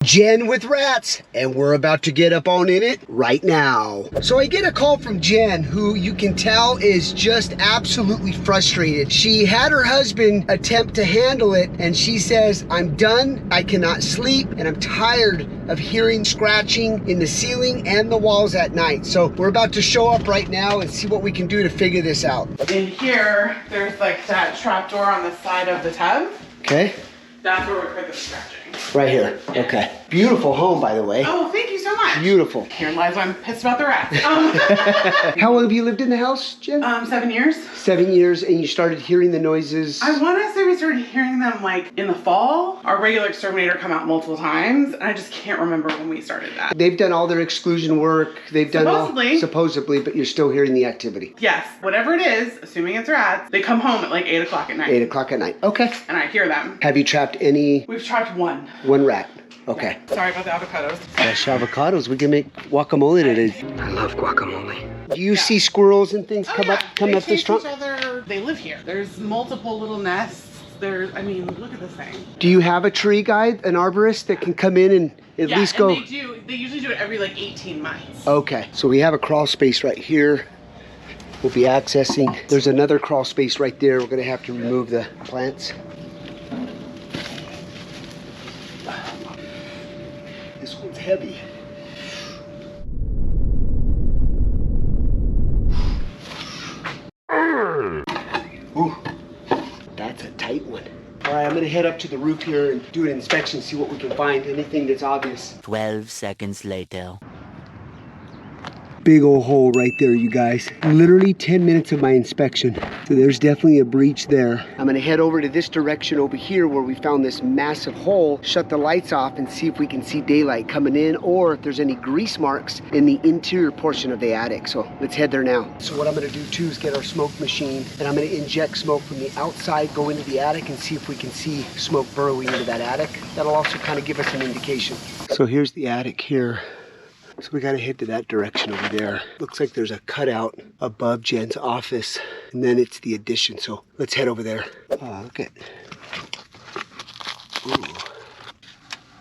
Jen with rats, and we're about to get up on in it right now. So I get a call from Jen, who you can tell is just absolutely frustrated. She had her husband attempt to handle it, and she says, I'm done, I cannot sleep, and I'm tired of hearing scratching in the ceiling and the walls at night. So we're about to show up right now and see what we can do to figure this out. In here, there's like that trap door on the side of the tub. Okay. That's where we heard the scratching. Right here. Okay. Beautiful home, by the way. Oh, thank you so much. Beautiful. Herein lies why I'm pissed about the rats. How long have you lived in the house, Jen? 7 years. 7 years, and you started hearing the noises? I want to say we started hearing them like in the fall. Our regular exterminator come out multiple times, and I just can't remember when we started that. They've done all their exclusion work. They've done supposedly, but you're still hearing the activity. Yes, whatever it is, assuming it's rats, they come home at like 8 o'clock at night. 8 o'clock at night. Okay. And I hear them. Have you trapped any? We've trapped one. One rat. Okay. Yeah. Sorry about the avocados. Fresh avocados. We can make guacamole today. I love guacamole. Do you see squirrels and things come up this trunk? They live here. There's multiple little nests. I mean, look at this thing. Do you have a tree guide, an arborist that can come in and at least go? They do. They usually do it every like 18 months. Okay. So we have a crawl space right here. We'll be accessing. There's another crawl space right there. We're going to have to remove the plants. This one's heavy. Ooh, that's a tight one. All right, I'm gonna head up to the roof here and do an inspection, see what we can find, anything that's obvious. 12 seconds later. Big old hole right there, you guys. Literally 10 minutes of my inspection. So there's definitely a breach there. I'm gonna head over to this direction over here where we found this massive hole, shut the lights off and see if we can see daylight coming in or if there's any grease marks in the interior portion of the attic. So let's head there now. So what I'm gonna do too is get our smoke machine and I'm gonna inject smoke from the outside, go into the attic and see if we can see smoke burrowing into that attic. That'll also kind of give us an indication. So here's the attic here. So we gotta head to that direction over there. Looks like there's a cutout above Jen's office, and then it's the addition. So let's head over there. Oh, look at. Ooh.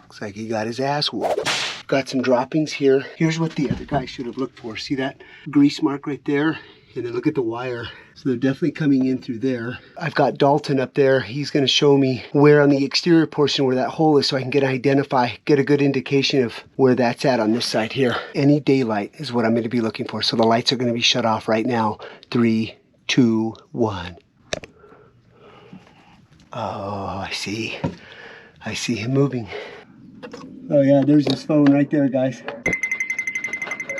Looks like he got his ass whooped. Got some droppings here. Here's what the other guy should have looked for. See that grease mark right there? And then look at the wire. So they're definitely coming in through there. I've got Dalton up there. He's gonna show me where on the exterior portion where that hole is so I can get a good indication of where that's at on this side here. Any daylight is what I'm gonna be looking for. So the lights are gonna be shut off right now. 3, 2, 1. Oh, I see. I see him moving. Oh yeah, there's his phone right there, guys.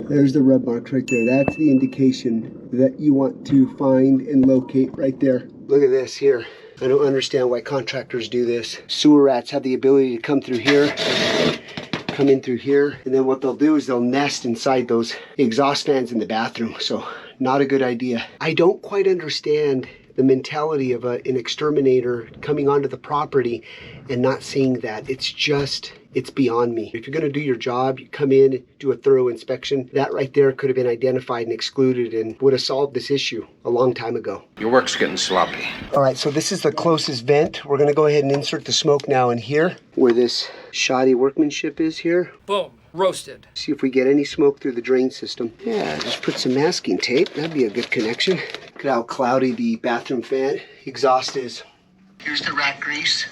There's the rub marks right there. That's the indication that you want to find and locate right there. Look at this here. I don't understand why contractors do this. Sewer rats have the ability to come through here, come in through here, and then what they'll do is they'll nest inside those exhaust fans in the bathroom. So not a good idea. I don't quite understand the mentality of an exterminator coming onto the property and not seeing that. It's beyond me. If you're gonna do your job, you come in, do a thorough inspection. That right there could have been identified and excluded and would have solved this issue a long time ago. Your work's getting sloppy. All right, so this is the closest vent. We're gonna go ahead and insert the smoke now in here, where this shoddy workmanship is here. Boom, roasted. See if we get any smoke through the drain system. Yeah, just put some masking tape. That'd be a good connection. Look at how cloudy the bathroom fan exhaust is. Here's the rat grease.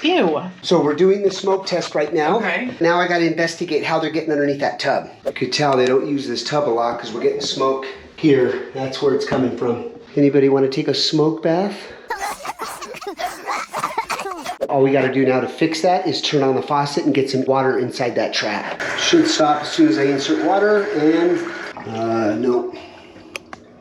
Ew. So we're doing the smoke test right now. Okay. Now I gotta investigate how they're getting underneath that tub. You could tell they don't use this tub a lot because we're getting smoke here. That's where it's coming from. Anybody want to take a smoke bath? All we gotta do now to fix that is turn on the faucet and get some water inside that trap. Should stop as soon as I insert water and, no.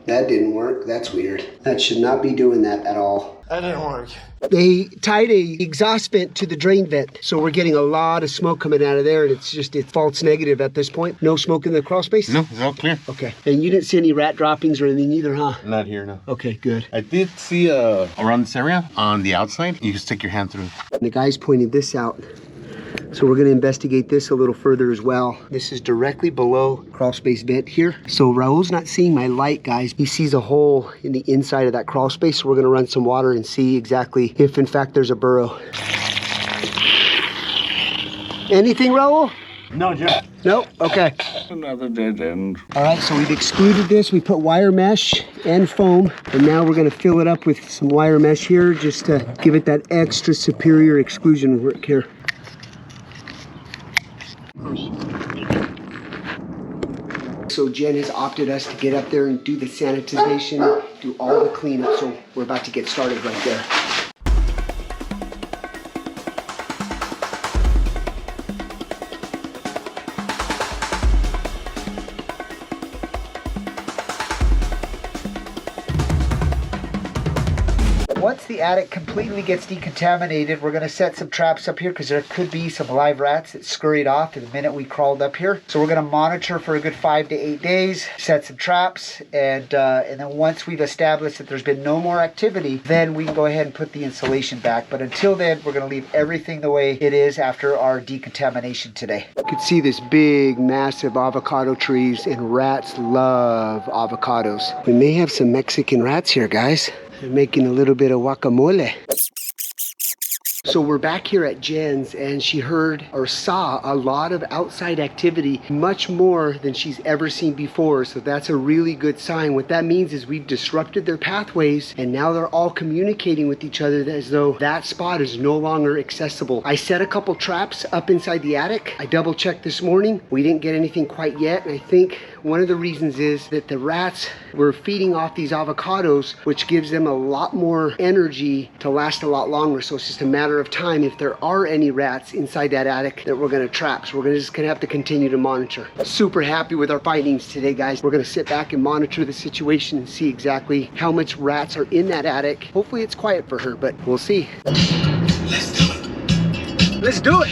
That didn't work. That's weird. That should not be doing that at all. That didn't work. They tied a exhaust vent to the drain vent, so we're getting a lot of smoke coming out of there, and it's false negative at this point. No smoke in the crawl space? No, it's all clear. Okay. And you didn't see any rat droppings or anything either, huh? Not here, no. Okay, good. I did see around this area on the outside. You can stick your hand through. And the guys pointed this out. So we're going to investigate this a little further as well. This is directly below crawl space vent here. So Raul's not seeing my light, guys. He sees a hole in the inside of that crawl space. So we're going to run some water and see exactly if in fact there's a burrow. Anything, Raul? No, Jeff. Nope. Okay. Another dead end. All right, so we've excluded this. We put wire mesh and foam, and now we're gonna fill it up with some wire mesh here just to give it that extra superior exclusion work here. So Jen has opted us to get up there and do the sanitization, do all the cleanup, so we're about to get started right there. Once the attic completely gets decontaminated, we're going to set some traps up here because there could be some live rats that scurried off the minute we crawled up here. So we're going to monitor for a good 5 to 8 days, set some traps, and then once we've established that there's been no more activity, then we can go ahead and put the insulation back. But until then, we're going to leave everything the way it is after our decontamination today. You can see this big, massive avocado trees, and rats love avocados. We may have some Mexican rats here, guys. They're making a little bit of guacamole. So we're back here at Jen's, and she heard or saw a lot of outside activity, much more than she's ever seen before. So that's a really good sign. What that means is we've disrupted their pathways, and now they're all communicating with each other as though that spot is no longer accessible. I set a couple traps up inside the attic. I double checked this morning. We didn't get anything quite yet, and I think one of the reasons is that the rats were feeding off these avocados, which gives them a lot more energy to last a lot longer. So it's just a matter of time, if there are any rats inside that attic, that we're going to trap. So we're just going to have to continue to monitor. Super happy with our findings today, guys. We're going to sit back and monitor the situation and see exactly how much rats are in that attic. Hopefully it's quiet for her, but we'll see. Let's do it. Let's do it.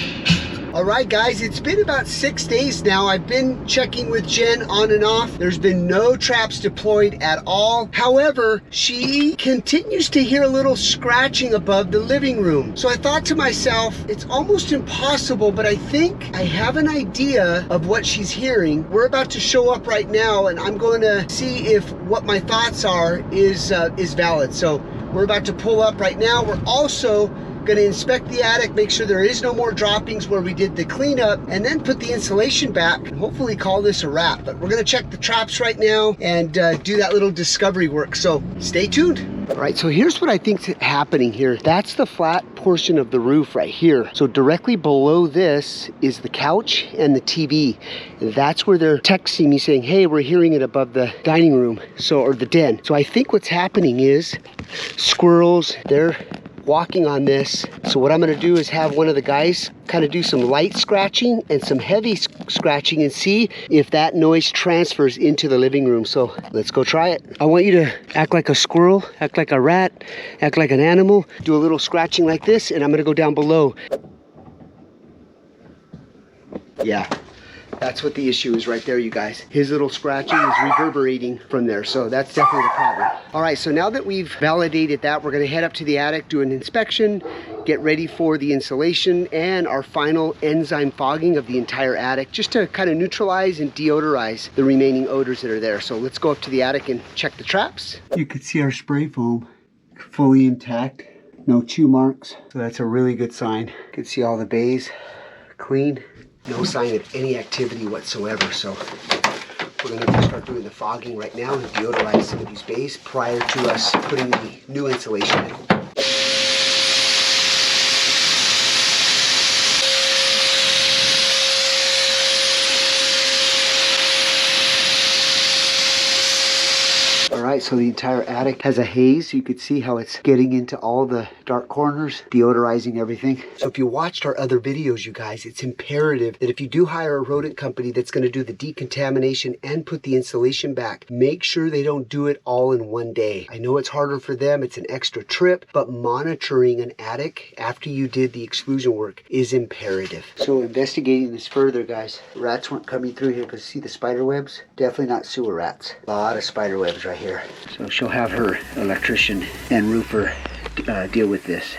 All right, guys, it's been about 6 days now. I've been checking with Jen on and off. There's been no traps deployed at all. However, she continues to hear a little scratching above the living room. So I thought to myself, it's almost impossible, but I think I have an idea of what she's hearing. We're about to show up right now, and I'm going to see if what my thoughts are is valid. So we're about to pull up right now. We're also going to inspect the attic, make sure there is no more droppings where we did the cleanup, and then put the insulation back and hopefully call this a wrap. But we're going to check the traps right now and do that little discovery work. So stay tuned. All right, so here's what I think's happening here. That's the flat portion of the roof right here. So directly below this is the couch and the TV. And that's where they're texting me saying, hey, we're hearing it above the dining room, or the den. So I think what's happening is squirrels, they're walking on this. So what I'm going to do is have one of the guys kind of do some light scratching and some heavy scratching and see if that noise transfers into the living room. So let's go try it. I want you to act like a squirrel, act like a rat, act like an animal, do a little scratching like this, and I'm going to go down below. Yeah. That's what the issue is right there, you guys. His little scratching is reverberating from there, so that's definitely the problem. All right, so now that we've validated that, we're gonna head up to the attic, do an inspection, get ready for the insulation and our final enzyme fogging of the entire attic, just to kind of neutralize and deodorize the remaining odors that are there. So let's go up to the attic and check the traps. You can see our spray foam fully intact, no chew marks. So that's a really good sign. You can see all the bays clean. No sign of any activity whatsoever, so we're going to start doing the fogging right now and deodorize some of these bays prior to us putting the new insulation in. Alright, so the entire attic has a haze. You could see how it's getting into all the dark corners, deodorizing everything. So if you watched our other videos, you guys, it's imperative that if you do hire a rodent company that's going to do the decontamination and put the insulation back, make sure they don't do it all in one day. I know it's harder for them, it's an extra trip, but monitoring an attic after you did the exclusion work is imperative. So investigating this further, guys, rats weren't coming through here because see the spider webs? Definitely not sewer rats. A lot of spider webs right here. So she'll have her electrician and roofer deal with this.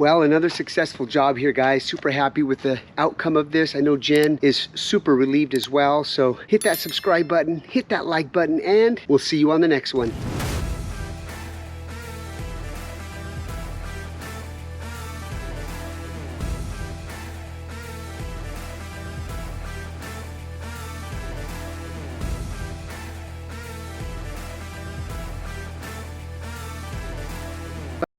Well, another successful job here, guys. Super happy with the outcome of this. I know Jen is super relieved as well. So hit that subscribe button, hit that like button, and we'll see you on the next one.